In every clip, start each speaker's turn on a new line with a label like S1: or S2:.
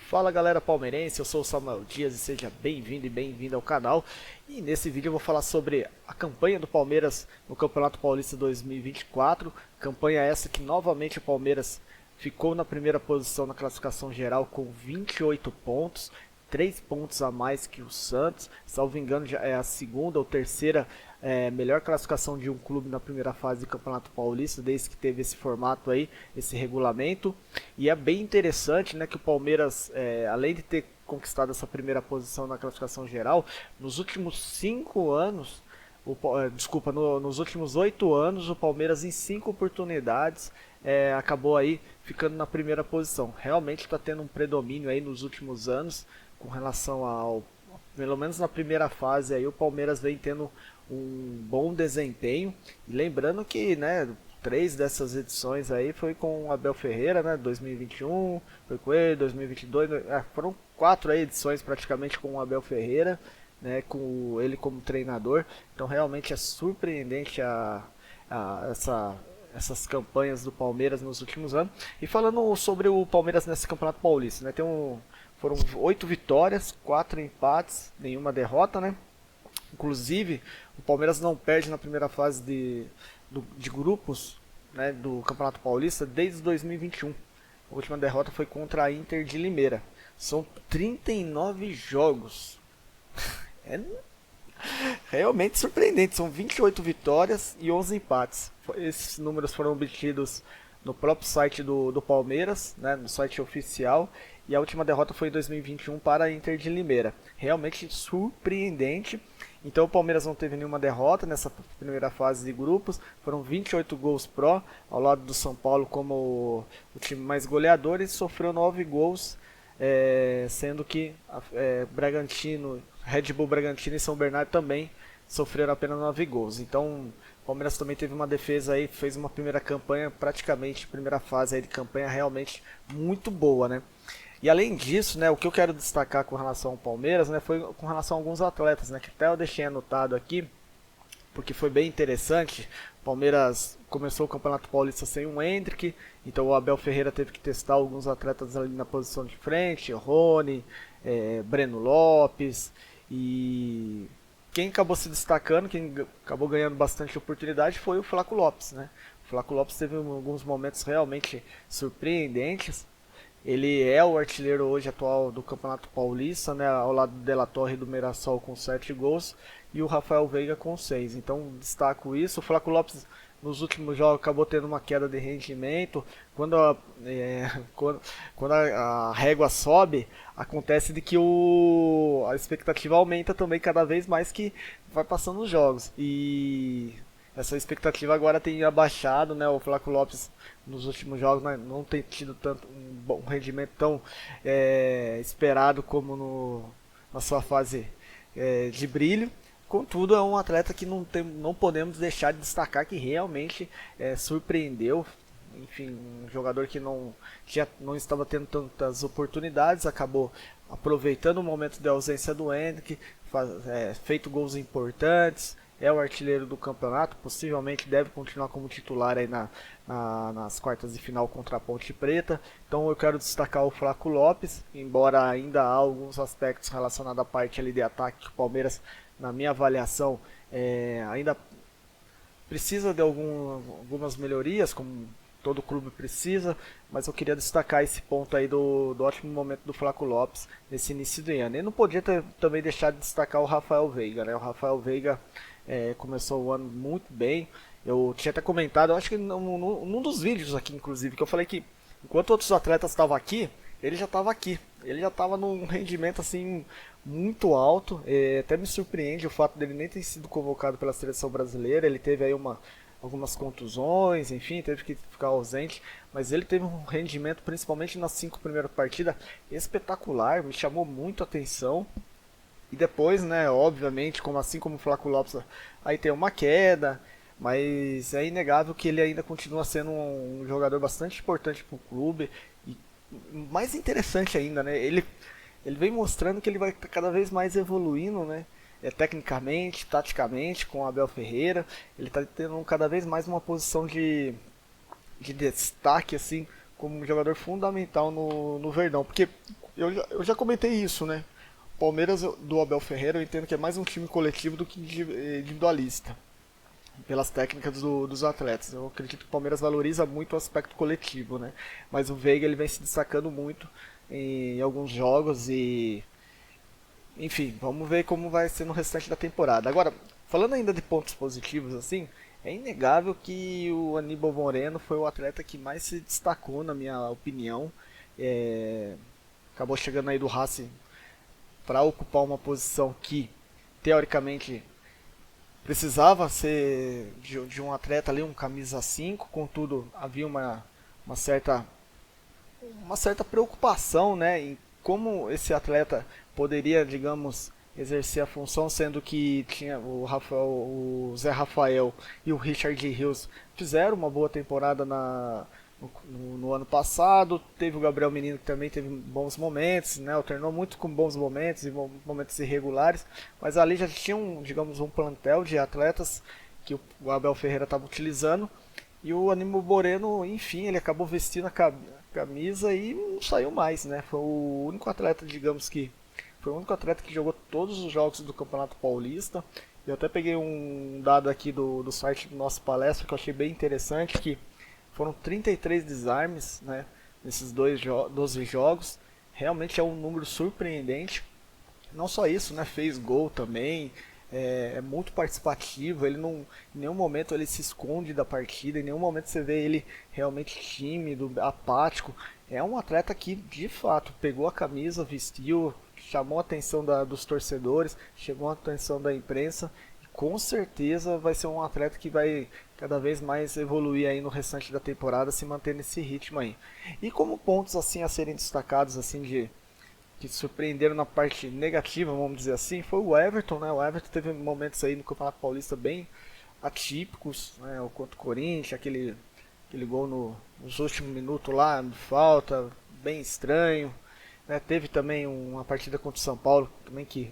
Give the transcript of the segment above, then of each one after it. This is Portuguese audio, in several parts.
S1: Fala galera palmeirense, eu sou o Samuel Dias e seja bem-vindo e bem-vinda ao canal. E nesse vídeo eu vou falar sobre a campanha do Palmeiras no Campeonato Paulista 2024. Campanha essa que novamente o Palmeiras ficou na primeira posição na classificação geral com 28 pontos. 3 pontos a mais que o Santos, salvo engano já é a segunda ou terceira melhor classificação de um clube na primeira fase do Campeonato Paulista, desde que teve esse formato aí, esse regulamento. E é bem interessante, né, que o Palmeiras, além de ter conquistado essa primeira posição na classificação geral, nos últimos 5 anos, nos últimos 8 anos, o Palmeiras em 5 oportunidades acabou aí ficando na primeira posição. Realmente está tendo um predomínio aí nos últimos anos com relação ao, pelo menos na primeira fase aí, o Palmeiras vem tendo um bom desempenho. E lembrando que, né, 3 dessas edições aí foi com o Abel Ferreira, né, 2021, foi com ele, 2022, foram 4 aí edições praticamente com o Abel Ferreira, né, com ele como treinador. Então realmente é surpreendente essas campanhas do Palmeiras nos últimos anos. E falando sobre o Palmeiras nesse Campeonato Paulista, né, foram 8 vitórias, 4 empates, nenhuma derrota, né? Inclusive, o Palmeiras não perde na primeira fase de grupos, né, do Campeonato Paulista desde 2021. A última derrota foi contra a Inter de Limeira. São 39 jogos. É realmente surpreendente. São 28 vitórias e 11 empates. Esses números foram obtidos no próprio site do Palmeiras, né, no site oficial. E a última derrota foi em 2021 para a Inter de Limeira. Realmente surpreendente. Então o Palmeiras não teve nenhuma derrota nessa primeira fase de grupos. Foram 28 gols pró, ao lado do São Paulo como o time mais goleador, e sofreu 9 gols, sendo que Bragantino, Red Bull Bragantino e São Bernardo também sofreram apenas 9 gols. Então o Palmeiras também teve uma defesa aí, fez uma primeira campanha, praticamente primeira fase aí de campanha realmente muito boa, né? E além disso, né, o que eu quero destacar com relação ao Palmeiras, né, foi com relação a alguns atletas, né, que até eu deixei anotado aqui, porque foi bem interessante. O Palmeiras começou o Campeonato Paulista sem um Hendrick, então o Abel Ferreira teve que testar alguns atletas ali na posição de frente, Rony, Breno Lopes, e quem acabou se destacando, quem acabou ganhando bastante oportunidade foi o Flaco Lopes, né? O Flaco Lopes teve alguns momentos realmente surpreendentes. Ele é o artilheiro hoje atual do Campeonato Paulista, né, ao lado do De La Torre e do Mirassol com 7 gols e o Rafael Veiga com 6. Então destaco isso. O Flaco Lopes nos últimos jogos acabou tendo uma queda de rendimento. Quando a régua sobe, acontece de que a expectativa aumenta também cada vez mais que vai passando os jogos. E essa expectativa agora tem abaixado, né? O Flaco Lopes nos últimos jogos, né, não tem tido tanto um bom rendimento tão esperado como na sua fase de brilho. Contudo, é um atleta que não podemos deixar de destacar, que realmente surpreendeu. Enfim, um jogador que não estava tendo tantas oportunidades, acabou aproveitando o momento de ausência do Henrique, feito gols importantes. É o artilheiro do campeonato, possivelmente deve continuar como titular aí nas quartas de final contra a Ponte Preta. Então eu quero destacar o Flaco Lopes, embora ainda há alguns aspectos relacionados à parte ali de ataque que o Palmeiras, na minha avaliação, ainda precisa de algumas melhorias, como todo clube precisa, mas eu queria destacar esse ponto aí do ótimo momento do Flaco Lopes nesse início do ano. E não podia também deixar de destacar o Rafael Veiga, né? O Rafael Veiga começou o ano muito bem. Eu tinha até comentado, eu acho que num dos vídeos aqui, inclusive, que eu falei que enquanto outros atletas estavam aqui, ele já estava aqui. Ele já estava num rendimento assim muito alto. Até me surpreende o fato dele nem ter sido convocado pela seleção brasileira. Ele teve aí algumas contusões, enfim, teve que ficar ausente, mas ele teve um rendimento, principalmente nas 5 primeiras partidas, espetacular, me chamou muito a atenção. E depois, né, obviamente, assim como o Flaco Lopes, aí tem uma queda, mas é inegável que ele ainda continua sendo um jogador bastante importante para o clube. E mais interessante ainda, né, ele vem mostrando que ele vai cada vez mais evoluindo, né, tecnicamente, taticamente, com o Abel Ferreira. Ele está tendo cada vez mais uma posição de destaque, assim, como um jogador fundamental no Verdão, porque eu já comentei isso, né? O Palmeiras do Abel Ferreira eu entendo que é mais um time coletivo do que individualista, pelas técnicas dos atletas. Eu acredito que o Palmeiras valoriza muito o aspecto coletivo, né? Mas o Veiga ele vem se destacando muito em alguns jogos e, enfim, vamos ver como vai ser no restante da temporada. Agora, falando ainda de pontos positivos, assim, é inegável que o Aníbal Moreno foi o atleta que mais se destacou, na minha opinião. É, acabou chegando aí do Racing para ocupar uma posição que, teoricamente, precisava ser de um atleta ali, um camisa 5, contudo, havia uma certa preocupação, né, em como esse atleta poderia, digamos, exercer a função, sendo que tinha o Zé Rafael e o Richard Rios fizeram uma boa temporada no ano passado. Teve o Gabriel Menino que também teve bons momentos, né, alternou muito com bons momentos e momentos irregulares, mas ali já tinha digamos, um plantel de atletas que o Abel Ferreira estava utilizando. E o Aníbal Moreno, enfim, ele acabou vestindo a camisa e não saiu mais, né? Foi o único atleta, digamos que foi o único atleta que jogou todos os jogos do Campeonato Paulista. Eu até peguei um dado aqui do site do nosso palestra que eu achei bem interessante, que foram 33 desarmes, né, nesses 12 jogos. Realmente é um número surpreendente. Não só isso, né, fez gol também, é muito participativo, ele não, em nenhum momento ele se esconde da partida, em nenhum momento você vê ele realmente tímido, apático. É um atleta que de fato pegou a camisa, vestiu, chamou a atenção dos torcedores, chamou a atenção da imprensa, e com certeza vai ser um atleta que vai cada vez mais evoluir aí no restante da temporada, se manter nesse ritmo aí. E como pontos assim a serem destacados assim de que surpreenderam na parte negativa, vamos dizer assim, foi o Everton, né? O Everton teve momentos aí no Campeonato Paulista bem atípicos, né? O contra o Corinthians, aquele gol nos últimos minutos lá, falta, bem estranho, né? Teve também uma partida contra o São Paulo, também que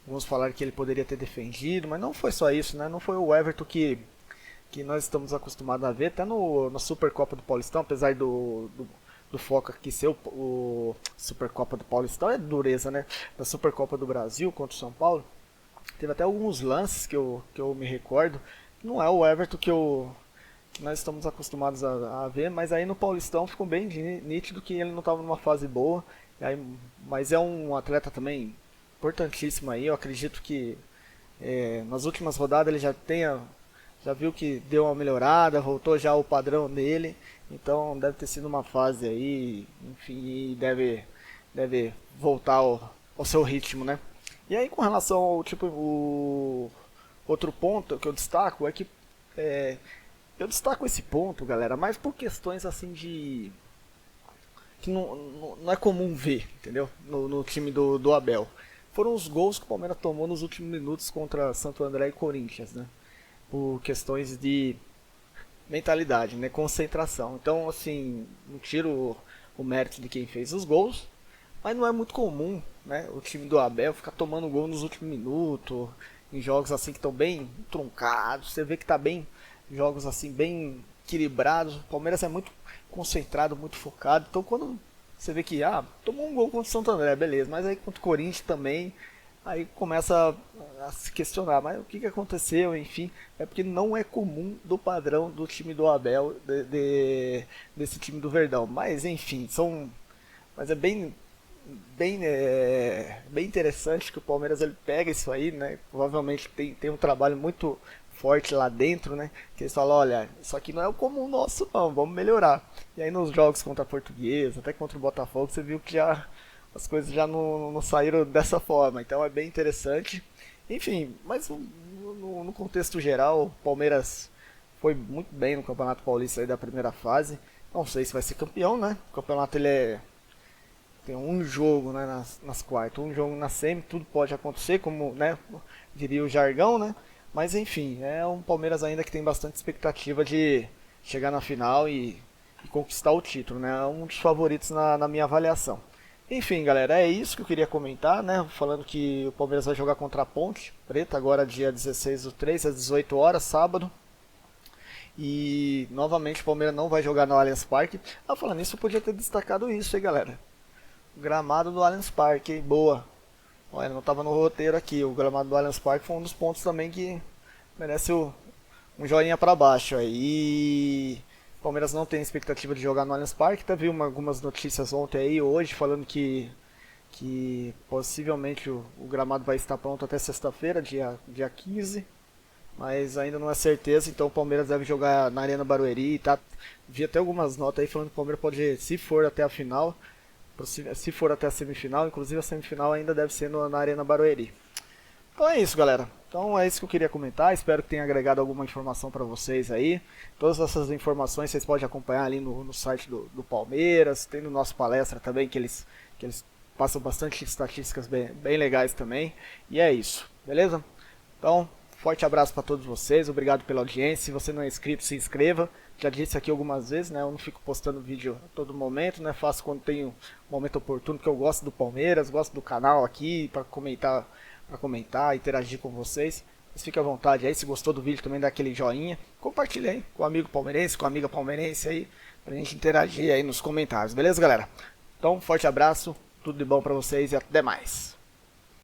S1: vamos falar que ele poderia ter defendido, mas não foi só isso, né? Não foi o Everton que nós estamos acostumados a ver, até na Supercopa do Paulistão, apesar do foco aqui ser o Supercopa do Paulistão, é dureza, né? Da Supercopa do Brasil contra o São Paulo, teve até alguns lances que eu me recordo. Não é o Everton que nós estamos acostumados a ver, mas aí no Paulistão ficou bem nítido que ele não estava numa fase boa. Mas é um atleta também importantíssimo aí. Eu acredito que nas últimas rodadas ele já viu que deu uma melhorada, voltou já ao padrão dele. Então deve ter sido uma fase aí, enfim, deve voltar ao seu ritmo, né? E aí com relação ao o outro ponto que eu destaco é que eu destaco esse ponto, galera, mais por questões assim de que não é comum ver, entendeu? No time do Abel. Foram os gols que o Palmeiras tomou nos últimos minutos contra Santo André e Corinthians, né? Por questões de mentalidade, né? Concentração. Então, assim, não tiro o mérito de quem fez os gols, mas não é muito comum, né? O time do Abel ficar tomando gol nos últimos minutos, em jogos assim que estão bem truncados. Você vê que tá bem, jogos assim bem equilibrados. O Palmeiras é muito concentrado, muito focado. Então, quando você vê que tomou um gol contra o Santo André, beleza, mas aí contra o Corinthians também, aí começa a se questionar, mas o que aconteceu, enfim, é porque não é comum do padrão do time do Abel, desse time do Verdão, mas enfim, mas é bem interessante que o Palmeiras ele pega isso aí, né, provavelmente tem um trabalho muito forte lá dentro, né, que eles falam, olha, isso aqui não é o comum nosso não, vamos melhorar, e aí nos jogos contra a Portuguesa, até contra o Botafogo, você viu que as coisas já não saíram dessa forma, então é bem interessante. Enfim, mas no contexto geral, o Palmeiras foi muito bem no Campeonato Paulista aí da primeira fase. Não sei se vai ser campeão, né? O campeonato tem um jogo, né, nas quartas, um jogo na semi, tudo pode acontecer, como, né, diria o jargão, né? Mas enfim, é um Palmeiras ainda que tem bastante expectativa de chegar na final e conquistar o título, né? É um dos favoritos na minha avaliação. Enfim, galera, é isso que eu queria comentar, né? Falando que o Palmeiras vai jogar contra a Ponte Preta agora dia 16/3 às 18 horas, sábado. E novamente o Palmeiras não vai jogar no Allianz Parque. Falando nisso, eu podia ter destacado isso, hein, galera. Gramado do Allianz Parque, hein? Boa. Olha, não estava no roteiro aqui. O gramado do Allianz Parque foi um dos pontos também que merece um joinha para baixo. Aí. O Palmeiras não tem expectativa de jogar no Allianz Parque. Teve algumas notícias ontem aí, hoje, falando que possivelmente o gramado vai estar pronto até sexta-feira, dia 15. Mas ainda não é certeza, então o Palmeiras deve jogar na Arena Barueri. Tá, vi até algumas notas aí falando que o Palmeiras pode, se for até a final, se for até a semifinal, inclusive a semifinal ainda deve ser na Arena Barueri. Então é isso, galera. Então é isso que eu queria comentar. Espero que tenha agregado alguma informação para vocês aí. Todas essas informações vocês podem acompanhar ali no site do Palmeiras. Tem no nosso palestra também, que eles passam bastante estatísticas bem legais também. E é isso, beleza? Então, forte abraço para todos vocês. Obrigado pela audiência. Se você não é inscrito, se inscreva. Já disse aqui algumas vezes, né? Eu não fico postando vídeo a todo momento, né? Faço quando tenho um momento oportuno, porque eu gosto do Palmeiras, gosto do canal aqui para comentar, interagir com vocês. Mas fique à vontade aí, se gostou do vídeo também dá aquele joinha. Compartilha aí com o amigo palmeirense, com a amiga palmeirense aí, pra gente interagir aí nos comentários, beleza, galera? Então, forte abraço, tudo de bom para vocês e até mais.